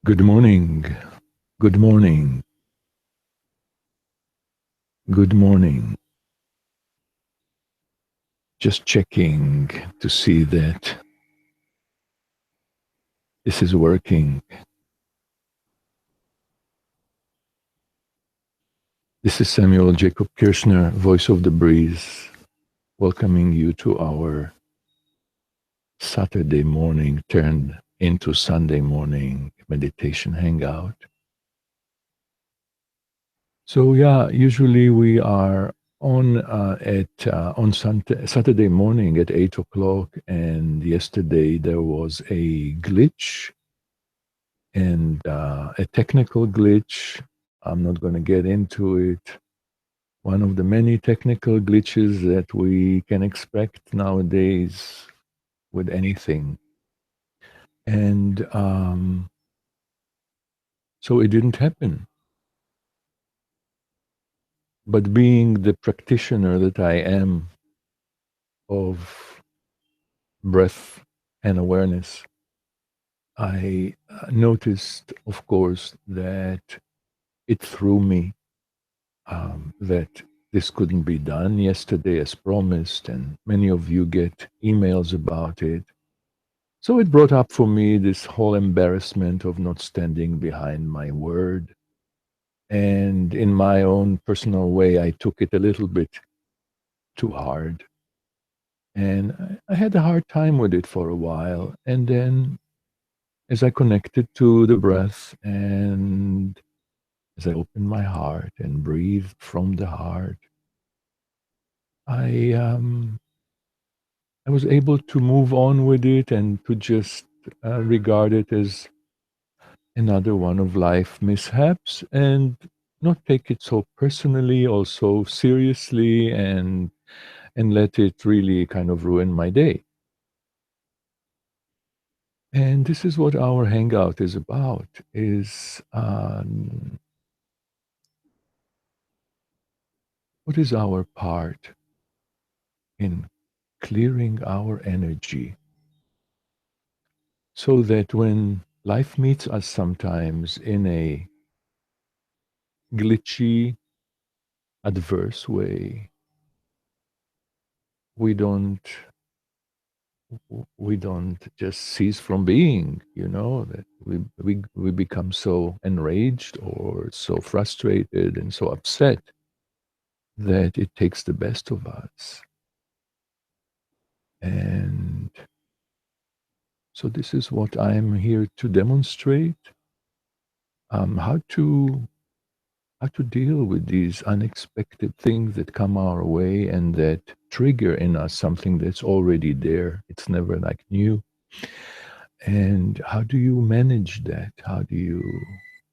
Good morning. Good morning. Good morning. Just checking to see that this is working. This is Samuel Jacob Kirschner, voice of the Breeze, welcoming you to our Saturday morning turned into Sunday morning meditation hangout. So yeah, usually we are on Saturday morning at 8 o'clock, and yesterday there was a glitch and a technical glitch. I'm not going to get into it. One of the many technical glitches that we can expect nowadays with anything. And so it didn't happen. But being the practitioner that I am of breath and awareness, I noticed, of course, that it threw me that this couldn't be done yesterday as promised, and many of you get emails about it. So it brought up for me this whole embarrassment of not standing behind my word. And in my own personal way, I took it a little bit too hard. And I had a hard time with it for a while. And then as I connected to the breath and as I opened my heart and breathed from the heart, I um, I was able to move on with it and to just regard it as another one of life mishaps and not take it so personally or so seriously and let it really kind of ruin my day. And this is what our hangout is about: is what is our part in clearing our energy so that when life meets us sometimes in a glitchy, adverse way, we don't we don't just cease from being, that we become so enraged or so frustrated and so upset that it takes the best of us. And so this is what I'm here to demonstrate, how to deal with these unexpected things that come our way and that trigger in us something that's already there. It's never like new. And how do you manage that? How do you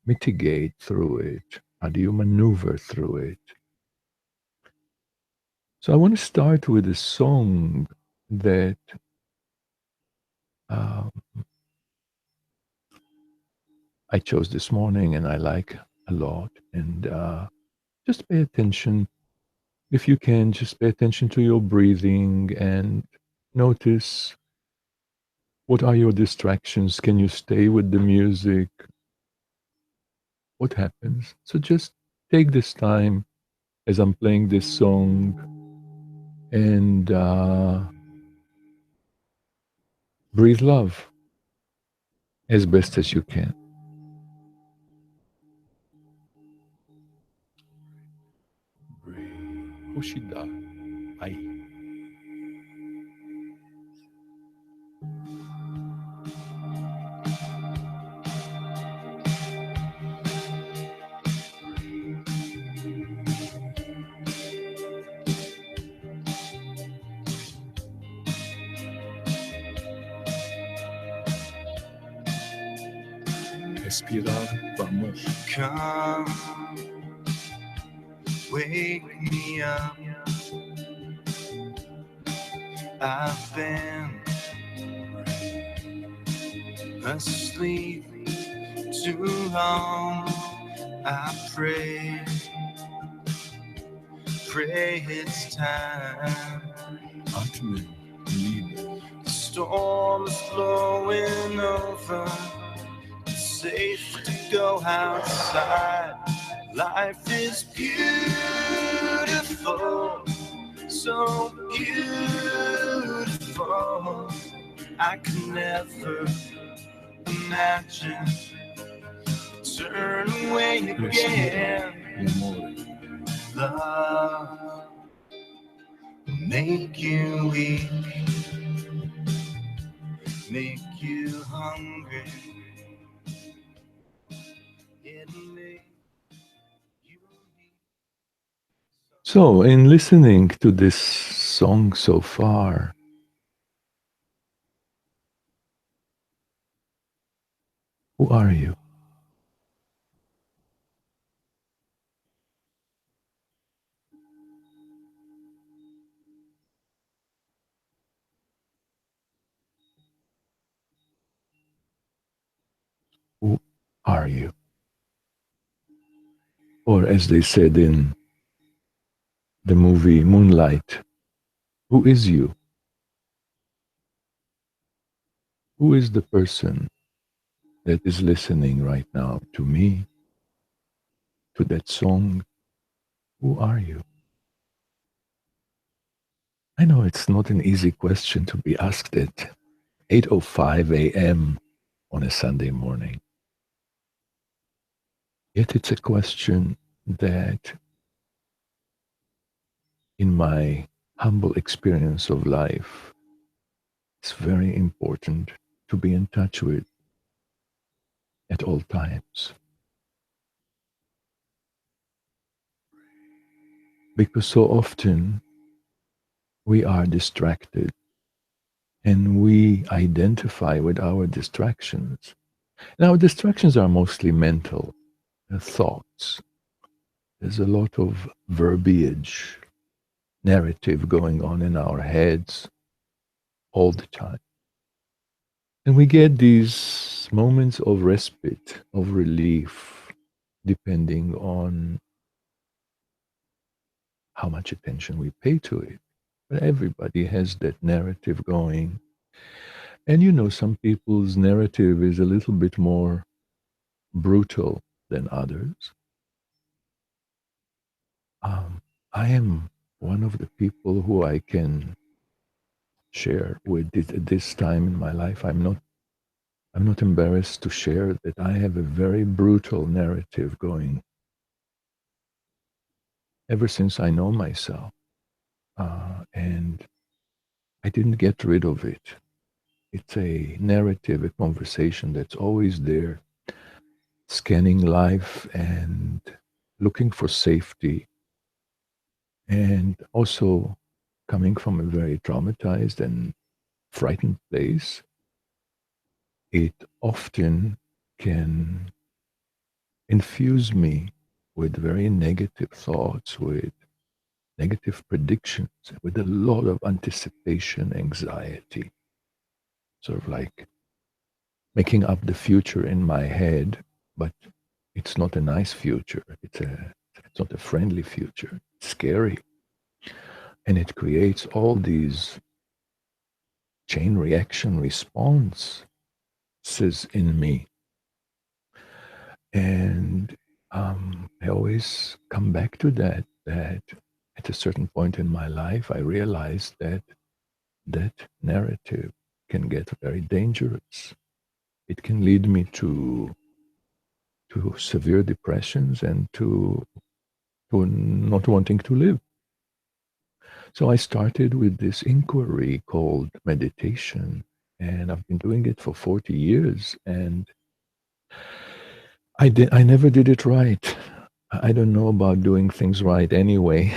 mitigate through it? How do you maneuver through it? So I want to start with a song that um, I chose this morning and I like a lot. And just pay attention. If you can, just pay attention to your breathing and notice what are your distractions. Can you stay with the music? What happens? So just take this time as I'm playing this song and breathe love as best as you can. Breathe. Hoshida. Ai. Respirar. Vamos. Come, wake me up. I've been asleep too long. I pray it's time. Atmen. Liebe. The storm is blowing over. The safe to go outside. Life is beautiful, so beautiful. I can never imagine turn away again. Love will make you weak, make you hungry. It'll make you need. So, in listening to this song so far, who are you? Who are you? Or as they said in the movie Moonlight, who is you? Who is the person that is listening right now to me, to that song? Who are you? I know it's not an easy question to be asked at 8:05 a.m. on a Sunday morning. Yet it's a question that, in my humble experience of life, is very important to be in touch with at all times. Because so often we are distracted and we identify with our distractions. And our distractions are mostly mental thoughts. There's a lot of verbiage, narrative going on in our heads all the time. And we get these moments of respite, of relief, depending on how much attention we pay to it. But everybody has that narrative going. And you know, some people's narrative is a little bit more brutal than others. I am one of the people who I can share with this, at this time in my life. I'm not embarrassed to share that I have a very brutal narrative going ever since I know myself. And I didn't get rid of it. It's a narrative, a conversation that's always there, scanning life and looking for safety, and also coming from a very traumatized and frightened place. It often can infuse me with very negative thoughts, with negative predictions, with a lot of anticipation, anxiety, sort of like making up the future in my head, but it's not a nice future. It's not a friendly future. It's scary. And it creates all these chain reaction responses in me. And I always come back to that at a certain point in my life, I realized that that narrative can get very dangerous. It can lead me to severe depressions and to not wanting to live. So I started with this inquiry called meditation, and I've been doing it for 40 years, and I never did it right. I don't know about doing things right anyway,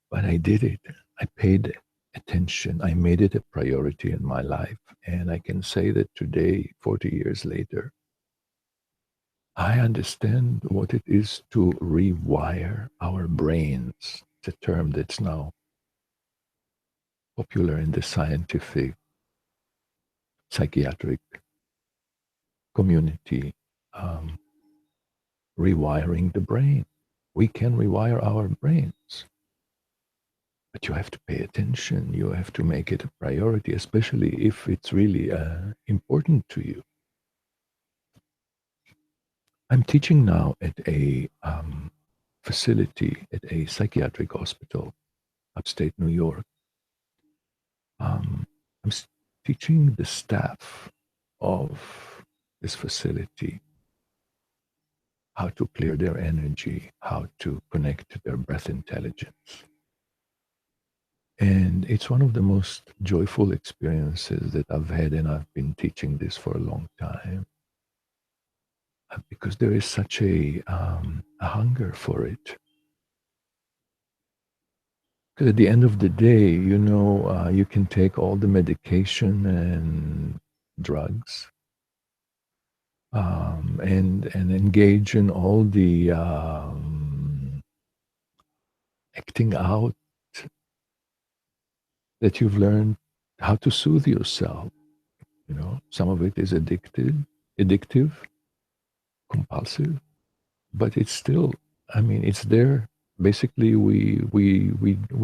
but I did it. I paid attention. I made it a priority in my life, and I can say that today, 40 years later, I understand what it is to rewire our brains. It's a term that's now popular in the scientific, psychiatric community. Um, Rewiring the brain. We can rewire our brains, but you have to pay attention. You have to make it a priority, especially if it's really important to you. I'm teaching now at a facility at a psychiatric hospital, upstate New York. I'm teaching the staff of this facility how to clear their energy, how to connect to their breath intelligence. And it's one of the most joyful experiences that I've had, and I've been teaching this for a long time because there is such a hunger for it. Because at the end of the day, you can take all the medication and drugs, and engage in all the acting out that you've learned how to soothe yourself. Some of it is addictive, compulsive, but it's still, I mean, it's there. Basically, we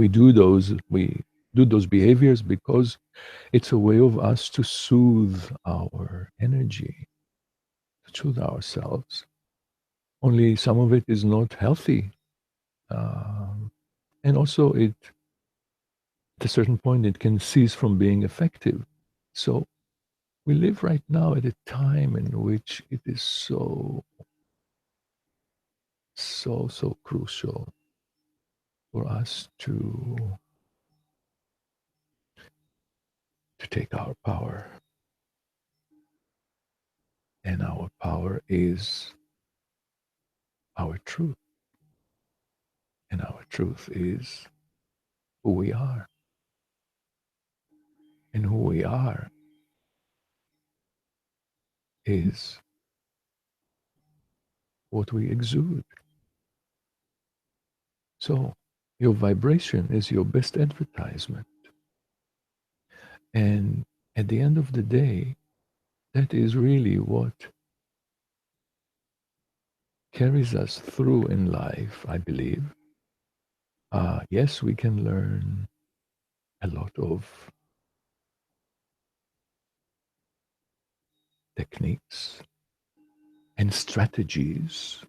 do those behaviors because it's a way of us to soothe our energy, to soothe ourselves. Only some of it is not healthy. And also, at a certain point, it can cease from being effective. So we live right now at a time in which it is so crucial for us to take our power. And our power is our truth. And our truth is who we are. And who we are is what we exude. So your vibration is your best advertisement. And at the end of the day, that is really what carries us through in life, I believe. Yes, we can learn a lot of techniques and strategies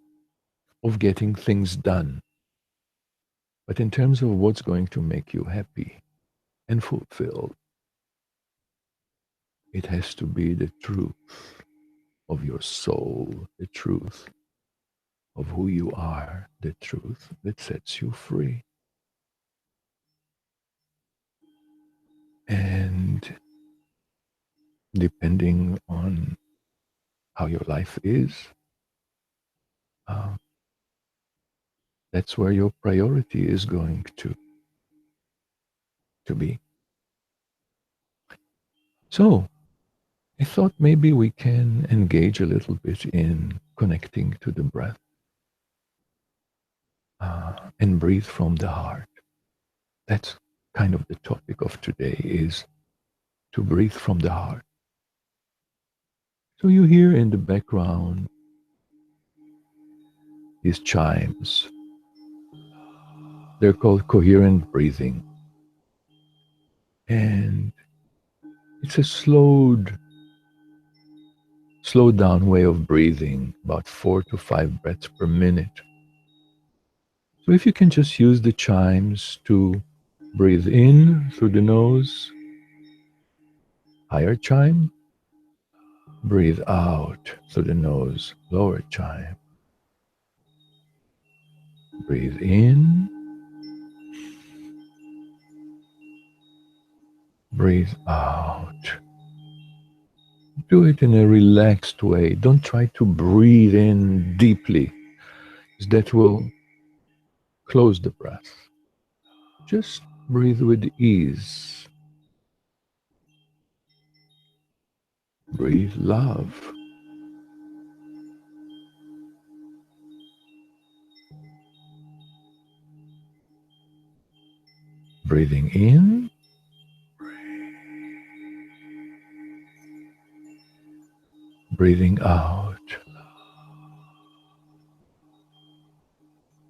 of getting things done. But in terms of what's going to make you happy and fulfilled, it has to be the truth of your soul, the truth of who you are, the truth that sets you free. And depending on how your life is, um, that's where your priority is going to be. So I thought maybe we can engage a little bit in connecting to the breath and breathe from the heart. That's kind of the topic of today, is to breathe from the heart. So you hear in the background these chimes. They're called coherent breathing. And it's a slowed down way of breathing, about 4 to 5 breaths per minute. So if you can just use the chimes to breathe in through the nose, higher chime, breathe out through the nose, lower chime. Breathe in, breathe out. Do it in a relaxed way. Don't try to breathe in deeply, because that will close the breath. Just breathe with ease. Breathe love. Breathing in, breathing out.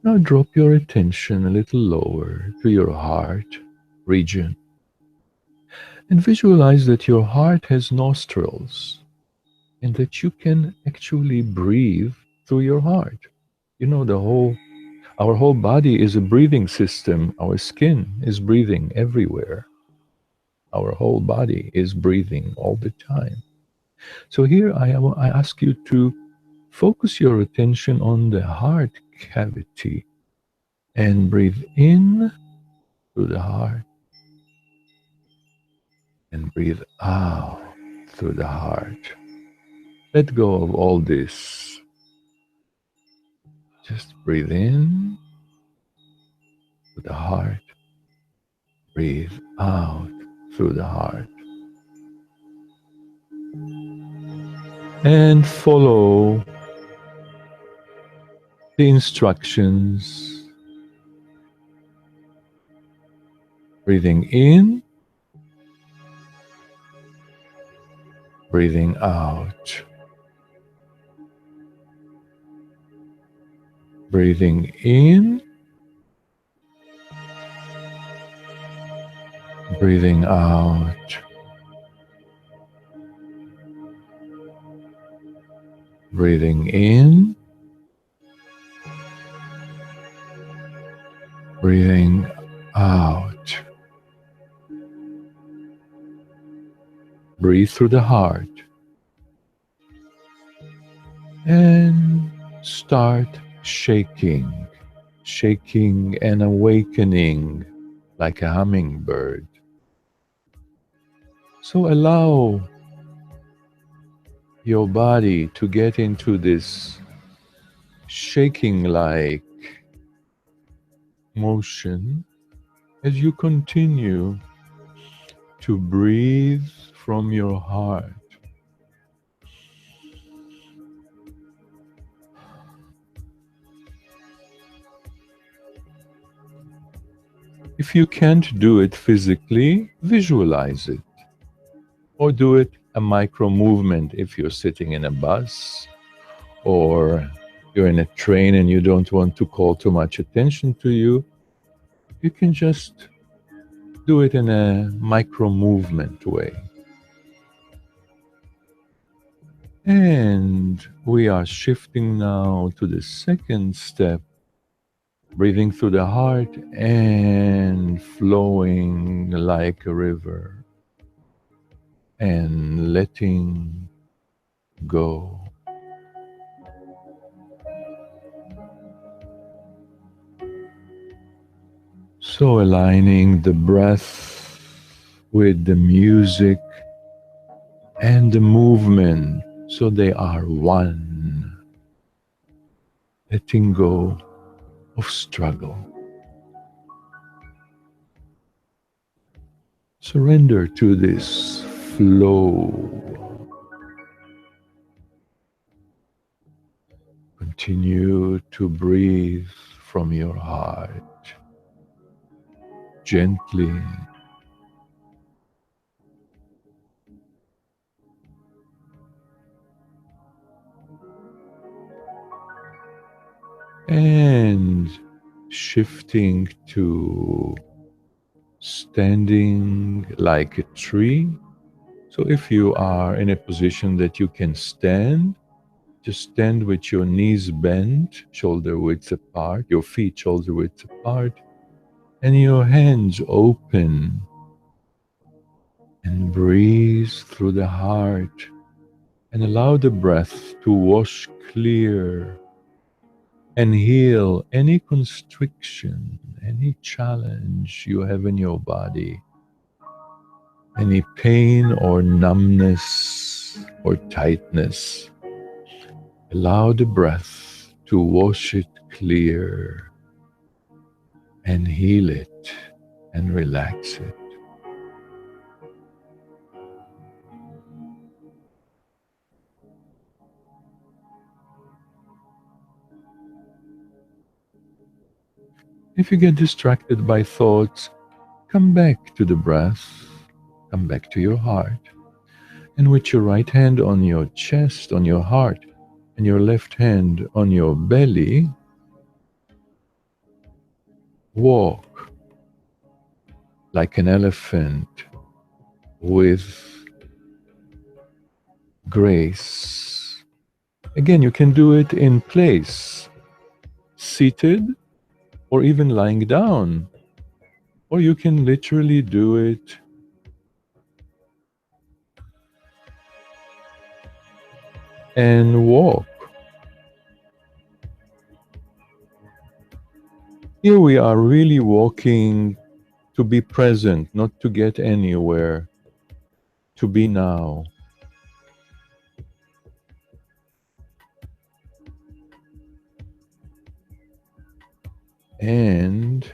Now drop your attention a little lower to your heart region and visualize that your heart has nostrils and that you can actually breathe through your heart. You know, our whole body is a breathing system. Our skin is breathing everywhere. Our whole body is breathing all the time. So here I ask you to focus your attention on the heart cavity and breathe in through the heart and breathe out through the heart. Let go of all this. Just breathe in through the heart, breathe out through the heart, and follow the instructions. Breathing in, breathing out, breathing in, breathing out, breathing in, breathing out. Breathe through the heart and start shaking, shaking and awakening like a hummingbird. So allow your body to get into this shaking like motion as you continue to breathe from your heart. If you can't do it physically, visualize it. Or do it a micro movement if you're sitting in a bus or you're in a train and you don't want to call too much attention to you. You can just do it in a micro movement way. And we are shifting now to the second step, breathing through the heart and flowing like a river and letting go. So aligning the breath with the music and the movement so they are one. Letting go of struggle. Surrender to this flow. Continue to breathe from your heart gently. And shifting to standing like a tree. So if you are in a position that you can stand, just stand with your knees bent, shoulder width apart, your feet shoulder width apart, and your hands open. And breathe through the heart and allow the breath to wash clear and heal any constriction, any challenge you have in your body, any pain or numbness or tightness. Allow the breath to wash it clear and heal it and relax it. If you get distracted by thoughts, come back to the breath, come back to your heart, and with your right hand on your chest, on your heart, and your left hand on your belly, walk like an elephant with grace Again, you can do it in place, seated, or even lying down. Or you can literally do it and walk. Here we are really walking to be present, not to get anywhere, to be now. And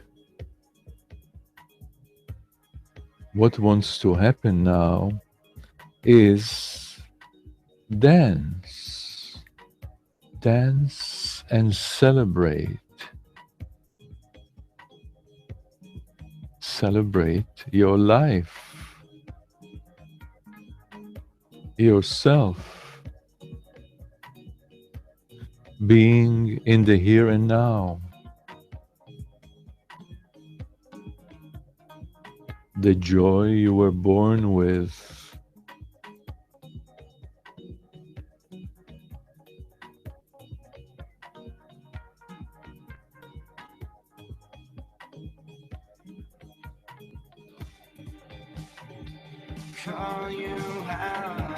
what wants to happen now is dance. Dance and celebrate. Celebrate your life, yourself, being in the here and now. The joy you were born with. Call you out,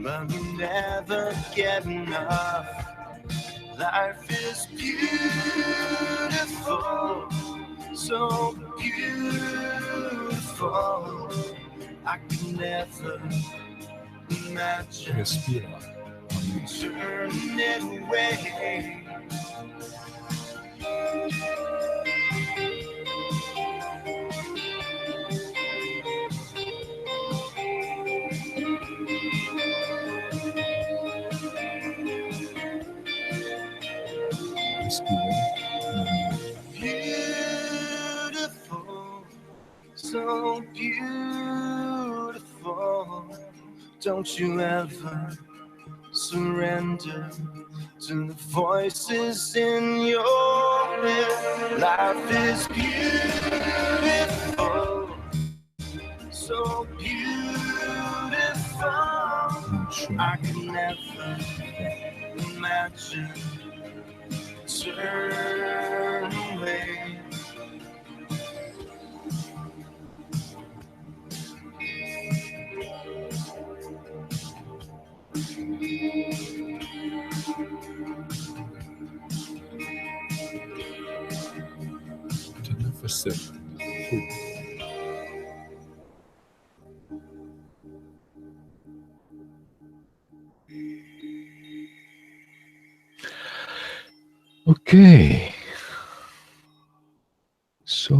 but we never get enough. Life is beautiful, so beautiful. I can never imagine Respira. turning it away. Respira. Beautiful, so beautiful. Don't you ever surrender to the voices in your head. Life is beautiful, so beautiful. I can never imagine turn away. تنفس. Okay. So,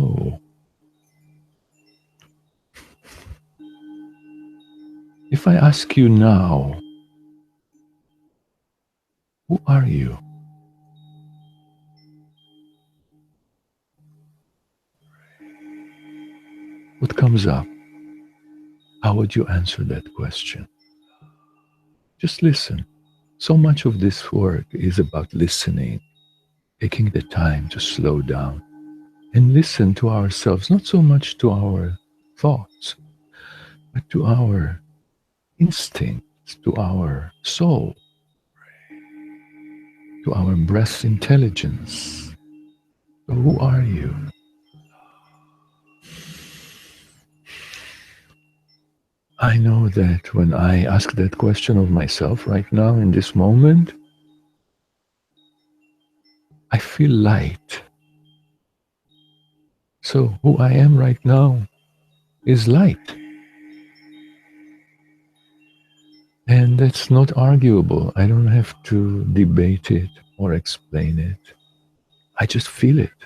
if I ask you now, who are you? What comes up? How would you answer that question? Just listen. So much of this work is about listening, taking the time to slow down and listen to ourselves, not so much to our thoughts, but to our instincts, to our soul, to our breath intelligence. So who are you? I know that when I ask that question of myself right now in this moment, I feel light. So who I am right now is light. And that's not arguable. I don't have to debate it or explain it. I just feel it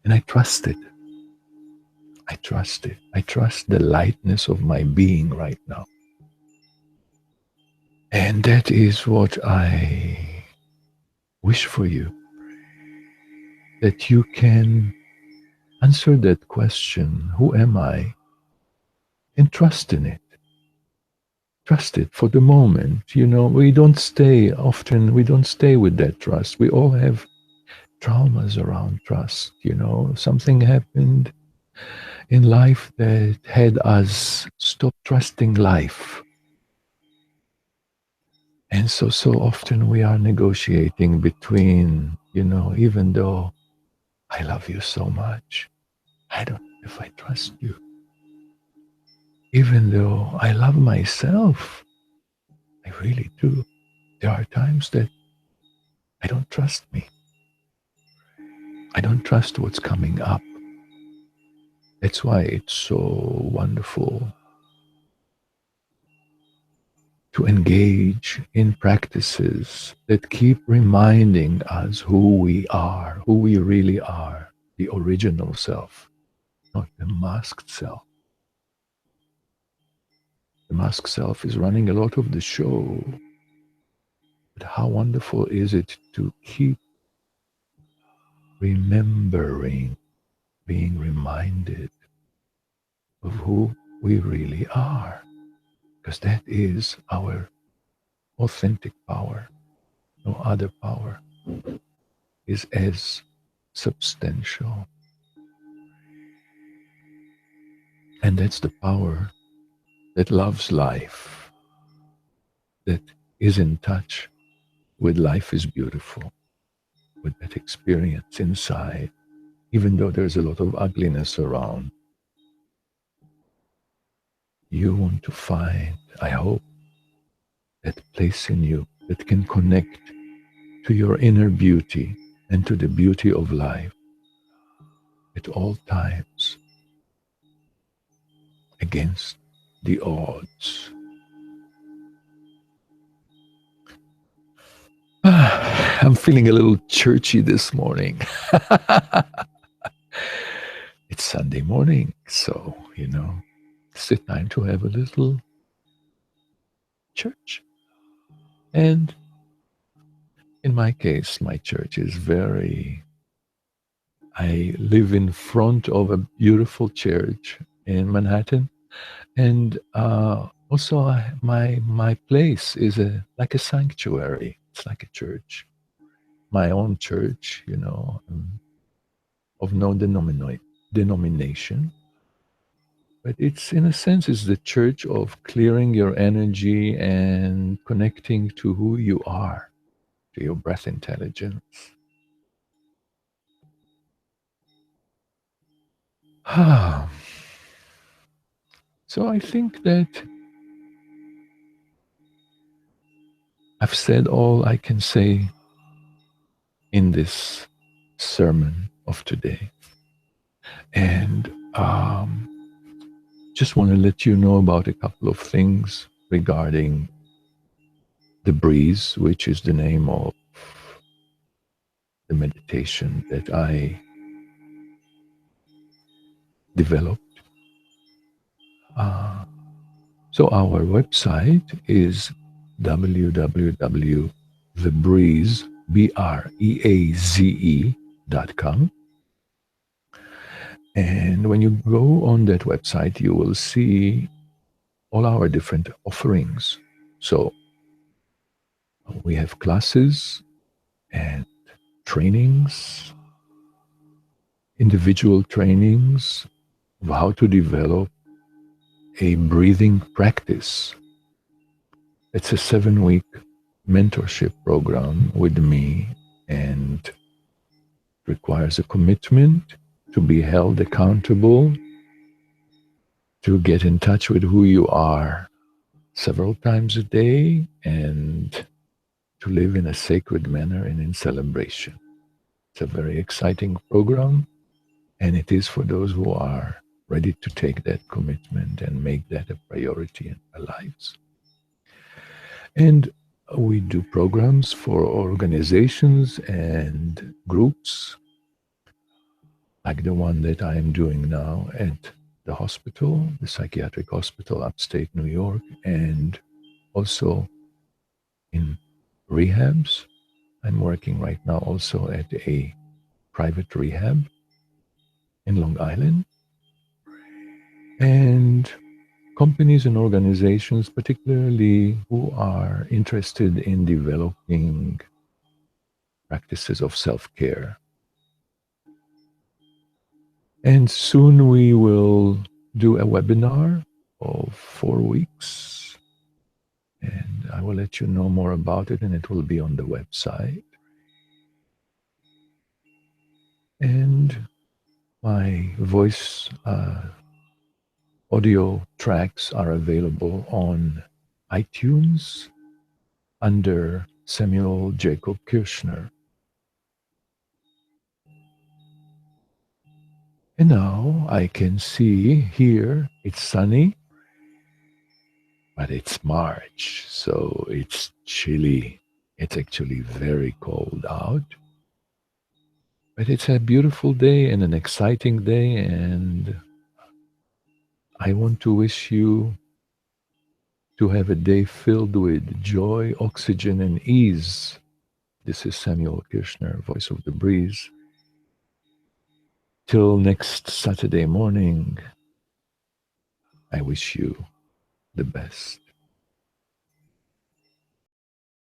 and I trust it. I trust it. I trust the lightness of my being right now. And that is what I wish for you. That you can answer that question, who am I? And trust in it. Trust it for the moment. You know, we don't stay with that trust. We all have traumas around trust. You know, something happened in life that had us stop trusting life. And so often we are negotiating between, even though I love you so much, I don't know if I trust you. Even though I love myself, I really do. There are times that I don't trust me. I don't trust what's coming up. That's why it's so wonderful to engage in practices that keep reminding us who we really are, the original self, not the masked self. The masked self is running a lot of the show, but how wonderful is it to keep remembering, being reminded of who we really are, because that is our authentic power. No other power is as substantial. And that's the power that loves life, that is in touch with life is beautiful, with that experience inside, even though there's a lot of ugliness around. You want to find, I hope, that place in you that can connect to your inner beauty and to the beauty of life at all times, against the odds. I'm feeling a little churchy this morning. It's Sunday morning, so, it's the time to have a little church. And in my case, my church is I live in front of a beautiful church in Manhattan. And also, my place is like a sanctuary. It's like a church, my own church, of no denomination. But it's, in a sense, it's the church of clearing your energy and connecting to who you are, to your breath intelligence. So I think that I've said all I can say in this sermon of today. And just want to let you know about a couple of things regarding the Breeze, which is the name of the meditation that I developed. So our website is www.theBreeze.com. And when you go on that website, you will see all our different offerings. So we have classes and trainings, individual trainings of how to develop a breathing practice. It's a 7-week mentorship program with me, and requires a commitment to be held accountable, to get in touch with who you are several times a day, and to live in a sacred manner and in celebration. It's a very exciting program, and it is for those who are ready to take that commitment and make that a priority in their lives. And we do programs for organizations and groups, like the one that I am doing now at the hospital, the psychiatric hospital upstate New York, and also in rehabs. I'm working right now also at a private rehab in Long Island. And companies and organizations, particularly who are interested in developing practices of self-care. And soon we will do a webinar of 4 weeks. And I will let you know more about it, and it will be on the website. And my voice audio tracks are available on iTunes under Samuel Jacob Kirschner. And now I can see here it's sunny, but it's March, so it's chilly. It's actually very cold out. But it's a beautiful day and an exciting day, and I want to wish you to have a day filled with joy, oxygen, and ease. This is Samuel Kirschner, voice of the breeze. Till next Saturday morning, I wish you the best.